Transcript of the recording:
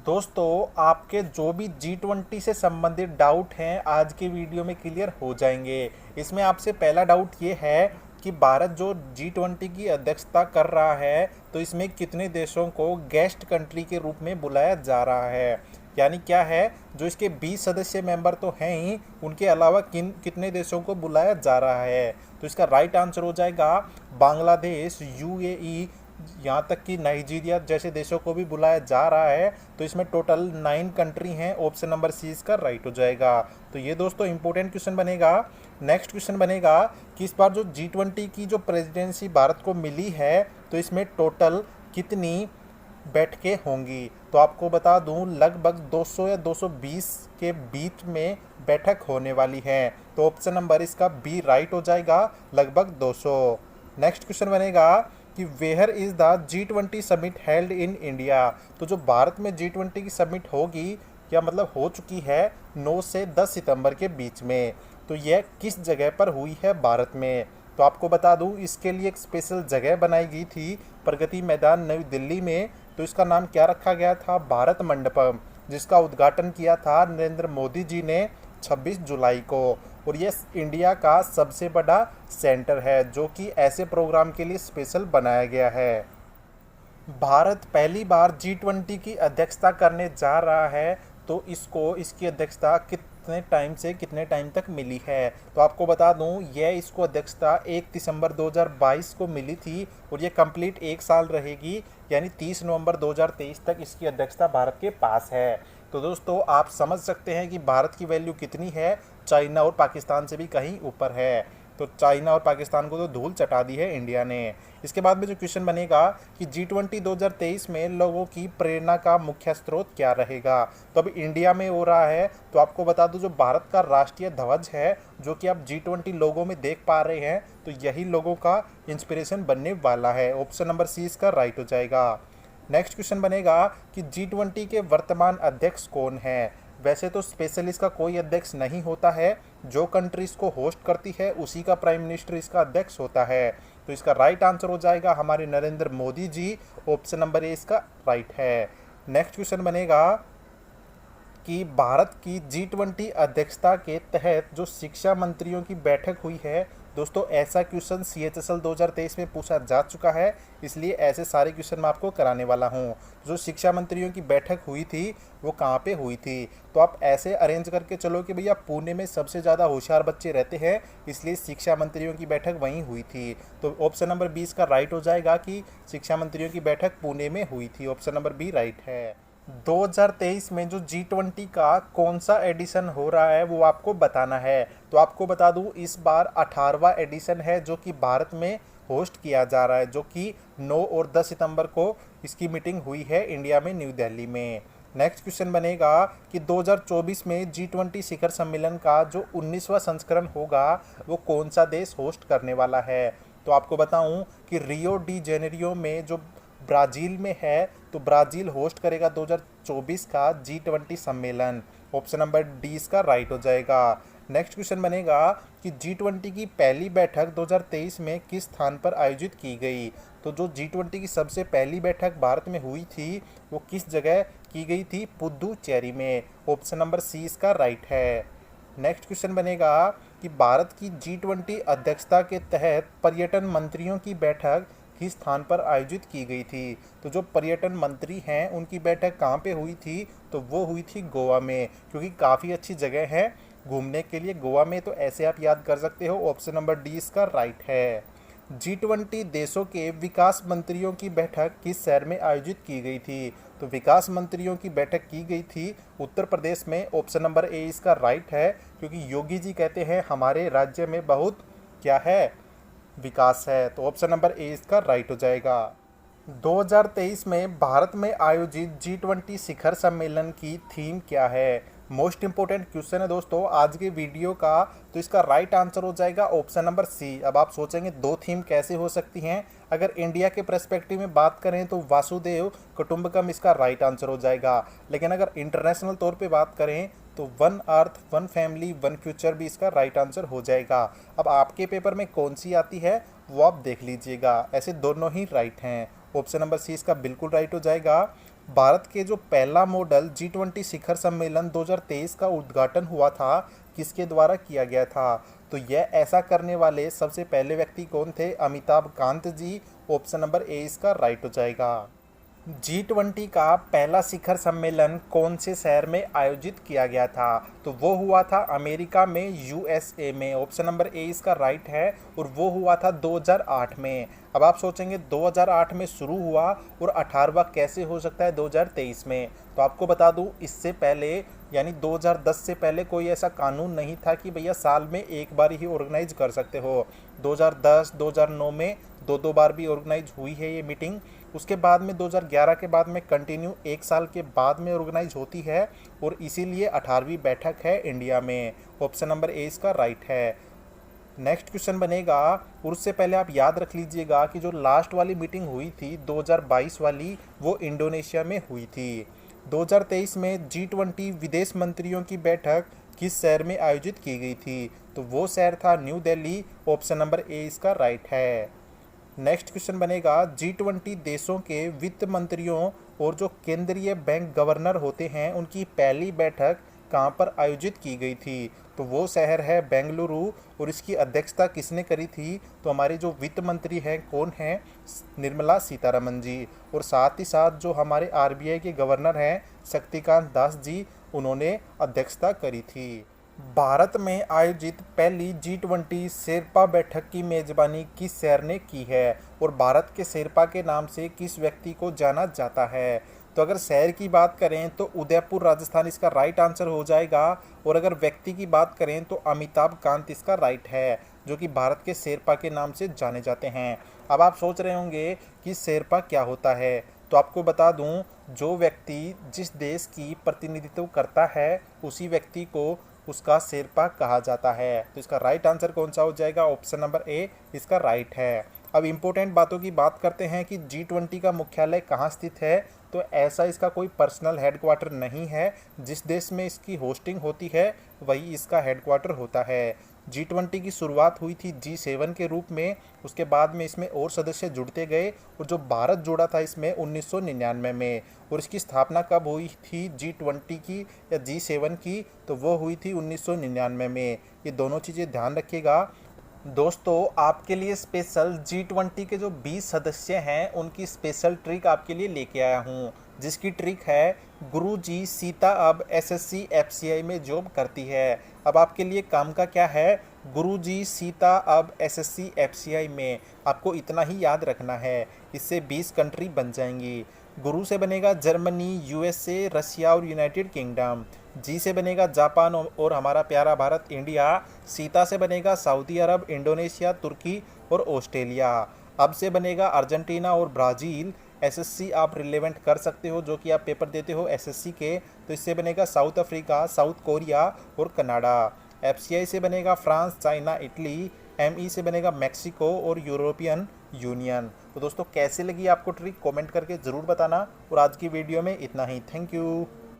दोस्तों आपके जो भी G20 से संबंधित डाउट हैं आज के वीडियो में क्लियर हो जाएंगे। इसमें आपसे पहला डाउट ये है कि भारत जो G20 की अध्यक्षता कर रहा है तो इसमें कितने देशों को गेस्ट कंट्री के रूप में बुलाया जा रहा है। यानी क्या है, जो इसके 20 सदस्य मेंबर तो हैं ही, उनके अलावा कितने देशों को बुलाया जा रहा है। तो इसका राइट आंसर हो जाएगा बांग्लादेश, यूएई, यहाँ तक कि नाइजीरिया जैसे देशों को भी बुलाया जा रहा है। तो इसमें टोटल 9 कंट्री हैं। ऑप्शन नंबर सी इसका राइट हो जाएगा। तो ये दोस्तों इंपॉर्टेंट क्वेश्चन बनेगा। नेक्स्ट क्वेश्चन बनेगा कि इस बार जो G20 की जो प्रेसिडेंसी भारत को मिली है तो इसमें टोटल कितनी बैठकें होंगी। तो आपको बता दूं लगभग 200 या 220 के बीच में बैठक होने वाली है। तो ऑप्शन नंबर इसका बी राइट हो जाएगा, लगभग 200। नेक्स्ट क्वेश्चन बनेगा कि where is the G20 summit held in India. तो जो भारत में G20 की समिट होगी या मतलब हो चुकी है 9 से 10 सितंबर के बीच में, तो यह किस जगह पर हुई है भारत में। तो आपको बता दूं इसके लिए एक स्पेशल जगह बनाई गई थी, प्रगति मैदान, नई दिल्ली में। तो इसका नाम क्या रखा गया था, भारत मंडपम, जिसका उद्घाटन किया था नरेंद्र मोदी जी ने 26 जुलाई को। और ये इंडिया का सबसे बड़ा सेंटर है जो कि ऐसे प्रोग्राम के लिए स्पेशल बनाया गया है। भारत पहली बार G20 की अध्यक्षता करने जा रहा है। तो इसकी अध्यक्षता कितने टाइम से कितने टाइम तक मिली है। तो आपको बता दूं यह इसको अध्यक्षता 1 दिसंबर 2022 को मिली थी और ये कंप्लीट 1 साल रहेगी, यानी 30 नवंबर 2023 तक इसकी अध्यक्षता भारत के पास है। तो दोस्तों आप समझ सकते हैं कि भारत की वैल्यू कितनी है, चाइना और पाकिस्तान से भी कहीं ऊपर है। तो चाइना और पाकिस्तान को तो धूल चटा दी है इंडिया ने। इसके बाद में जो क्वेश्चन बनेगा कि G20 2023 में लोगों की प्रेरणा का मुख्य स्रोत क्या रहेगा। तो अभी इंडिया में हो रहा है, तो आपको बता दूं जो भारत का राष्ट्रीय ध्वज है जो कि आप G20 लोगों में देख पा रहे हैं, तो यही लोगों का इंस्पिरेशन बनने वाला है। ऑप्शन नंबर सी इसका राइट हो जाएगा। नेक्स्ट क्वेश्चन बनेगा कि G20 के वर्तमान अध्यक्ष कौन है। वैसे तो स्पेशल इसका कोई अध्यक्ष नहीं होता है, जो कंट्री इसको होस्ट करती है उसी का प्राइम मिनिस्टर इसका अध्यक्ष होता है। तो इसका राइट आंसर हो जाएगा हमारे Narendra Modi ji. Option number A इसका राइट है। नेक्स्ट क्वेश्चन बनेगा कि भारत की G20 अध्यक्षता के तहत जो शिक्षा मंत्रियों की बैठक हुई है। दोस्तों ऐसा क्वेश्चन CHSL 2023 में पूछा जा चुका है, इसलिए ऐसे सारे क्वेश्चन मैं आपको कराने वाला हूं। जो शिक्षा मंत्रियों की बैठक हुई थी वो कहाँ पे हुई थी। तो आप ऐसे अरेंज करके चलो कि भैया पुणे में सबसे ज़्यादा होशियार बच्चे रहते हैं, इसलिए शिक्षा मंत्रियों की बैठक वहीं हुई थी। तो ऑप्शन नंबर 20 का राइट हो जाएगा कि शिक्षा मंत्रियों की बैठक पुणे में हुई थी। ऑप्शन नंबर बी राइट है। 2023 में जो G20 का कौन सा एडिशन हो रहा है वो आपको बताना है। तो आपको बता दूं इस बार 18वां एडिशन है जो कि भारत में होस्ट किया जा रहा है, जो कि 9 और 10 सितंबर को इसकी मीटिंग हुई है इंडिया में, न्यू दिल्ली में। नेक्स्ट क्वेश्चन बनेगा कि 2024 में G20 शिखर सम्मेलन का जो 19वां संस्करण होगा वो कौन सा देश होस्ट करने वाला है। तो आपको बताऊं कि रियो डी जेनेरियो में जो ब्राज़ील में है, तो ब्राज़ील होस्ट करेगा 2024 का G20 सम्मेलन। ऑप्शन नंबर डी इसका राइट हो जाएगा। नेक्स्ट क्वेश्चन बनेगा कि G20 की पहली बैठक 2023 में किस स्थान पर आयोजित की गई। तो जो G20 की सबसे पहली बैठक भारत में हुई थी वो किस जगह की गई थी, पुदुचेरी में। ऑप्शन नंबर सी इसका राइट है। नेक्स्ट क्वेश्चन बनेगा कि भारत की G20 अध्यक्षता के तहत पर्यटन मंत्रियों की बैठक किस स्थान पर आयोजित की गई थी। तो जो पर्यटन मंत्री हैं उनकी बैठक कहाँ पे हुई थी, तो वो हुई थी गोवा में, क्योंकि काफ़ी अच्छी जगह है घूमने के लिए गोवा में। तो ऐसे आप याद कर सकते हो। ऑप्शन नंबर डी इसका राइट है। G20 देशों के विकास मंत्रियों की बैठक किस शहर में आयोजित की गई थी। तो विकास मंत्रियों की बैठक की गई थी उत्तर प्रदेश में। ऑप्शन नंबर ए इसका राइट है, क्योंकि योगी जी कहते हैं हमारे राज्य में बहुत क्या है, विकास है। तो ऑप्शन नंबर ए इसका राइट हो जाएगा। 2023 में भारत में आयोजित G20 शिखर सम्मेलन की थीम क्या है। मोस्ट इंपोर्टेंट क्वेश्चन है दोस्तों आज के वीडियो का। तो इसका राइट आंसर हो जाएगा ऑप्शन नंबर सी। अब आप सोचेंगे दो थीम कैसे हो सकती हैं। अगर इंडिया के पर्सपेक्टिव में बात करें तो वासुदेव कुटुंबकम इसका राइट आंसर हो जाएगा, लेकिन अगर इंटरनेशनल तौर पे बात करें तो one earth, one family, one future भी इसका राइट आंसर हो जाएगा। अब आपके पेपर में कौन सी आती है वो आप देख लीजिएगा। ऐसे दोनों ही राइट हैं। ऑप्शन नंबर सी इसका बिल्कुल राइट हो जाएगा। भारत के जो पहला मॉडल G20 शिखर सम्मेलन 2023 का उद्घाटन हुआ था, किसके द्वारा किया गया था? तो यह ऐसा करने वाले सबसे पहले व्यक्ति कौन थे? अमिताभ कांत जी। ऑप्शन नंबर ए इसका राइट हो जाएगा। G20 का पहला शिखर सम्मेलन कौन से शहर में आयोजित किया गया था? तो वो हुआ था अमेरिका में, यूएसए में। ऑप्शन नंबर ए इसका राइट है, और वो हुआ था 2008 में। अब आप सोचेंगे 2008 में शुरू हुआ और 18वां कैसे हो सकता है 2023 में? तो आपको बता दूं, इससे पहले यानी 2010 से पहले कोई ऐसा कानून नहीं था कि भैया साल में एक बार ही ऑर्गेनाइज कर सकते हो। 2010 2009 में दो बार भी ऑर्गेनाइज हुई है ये मीटिंग। उसके बाद में 2011 के बाद में कंटिन्यू एक साल के बाद में ऑर्गेनाइज होती है, और इसीलिए 18वीं बैठक है इंडिया में। ऑप्शन नंबर ए इसका राइट है। नेक्स्ट क्वेश्चन बनेगा, और उससे पहले आप याद रख लीजिएगा कि जो लास्ट वाली मीटिंग हुई थी 2022 वाली, वो इंडोनेशिया में हुई थी। 2023 में G20 विदेश मंत्रियों की बैठक किस शहर में आयोजित की गई थी? तो वो शहर था new Delhi. Option number A इसका राइट है। नेक्स्ट क्वेश्चन बनेगा, G20 देशों के वित्त मंत्रियों और जो केंद्रीय बैंक गवर्नर होते हैं, उनकी पहली बैठक कहाँ पर आयोजित की गई थी? तो वो शहर है बेंगलुरु। और इसकी अध्यक्षता किसने करी थी? तो हमारे जो वित्त मंत्री हैं कौन हैं? निर्मला सीतारमन जी। और साथ ही साथ जो हमारे आरबीआई के गवर्नर हैं शक्तिकांत दास जी, उन्होंने अध्यक्षता करी थी। भारत में आयोजित पहली G20 शेरपा बैठक की मेजबानी किस शहर ने की है? और भारत के शेरपा के नाम से किस व्यक्ति को जाना जाता है? तो अगर शहर की बात करें तो उदयपुर राजस्थान इसका राइट आंसर हो जाएगा, और अगर व्यक्ति की बात करें तो अमिताभ कांत इसका राइट है, जो कि भारत के शेरपा के नाम से जाने जाते हैं। अब आप सोच रहे होंगे कि शेरपा क्या होता है? तो आपको बता दूं, जो व्यक्ति जिस देश की प्रतिनिधित्व करता है उसी व्यक्ति को उसका शेरपा कहा जाता है। तो इसका राइट आंसर कौन सा हो जाएगा? ऑप्शन नंबर ए इसका राइट है। अब इम्पोर्टेंट बातों की बात करते हैं कि G20 का मुख्यालय कहाँ स्थित है। तो ऐसा इसका कोई पर्सनल हेडक्वार्टर नहीं है, जिस देश में इसकी होस्टिंग होती है वही इसका हेडक्वार्टर होता है। G20 की शुरुआत हुई थी G7 के रूप में, उसके बाद में इसमें और सदस्य जुड़ते गए, और जो भारत जुड़ा था इसमें 1999 में। और इसकी स्थापना कब हुई थी G20 की या G7 की? तो वो हुई थी 1999 में। ये दोनों चीज़ें ध्यान रखिएगा। दोस्तों, आपके लिए स्पेशल G20 के जो 20 सदस्य हैं उनकी स्पेशल ट्रिक आपके लिए लेके आया हूँ, जिसकी ट्रिक है, गुरुजी सीता अब एसएससी एफसीआई में जॉब करती है। अब आपके लिए काम का क्या है? गुरुजी सीता अब एसएससी एफसीआई में आपको इतना ही याद रखना है, इससे 20 कंट्री बन जाएंगी। गुरु से बनेगा जर्मनी, यूएसए, रशिया और यूनाइटेड किंगडम। जी से बनेगा जापान और हमारा प्यारा भारत इंडिया। सीता से बनेगा सऊदी अरब, इंडोनेशिया, तुर्की और ऑस्ट्रेलिया। अब से बनेगा अर्जेंटीना और ब्राज़ील। एसएससी आप रिलेवेंट कर सकते हो, जो कि आप पेपर देते हो एसएससी के। तो इससे बनेगा साउथ अफ्रीका, साउथ कोरिया और कनाडा। एफसीआई से बनेगा फ्रांस, चाइना, इटली। एमई से बनेगा मैक्सिको और यूरोपियन यूनियन। तो दोस्तों, कैसे लगी आपको ट्रिक? कमेंट करके ज़रूर बताना। और आज की वीडियो में इतना ही। Thank you.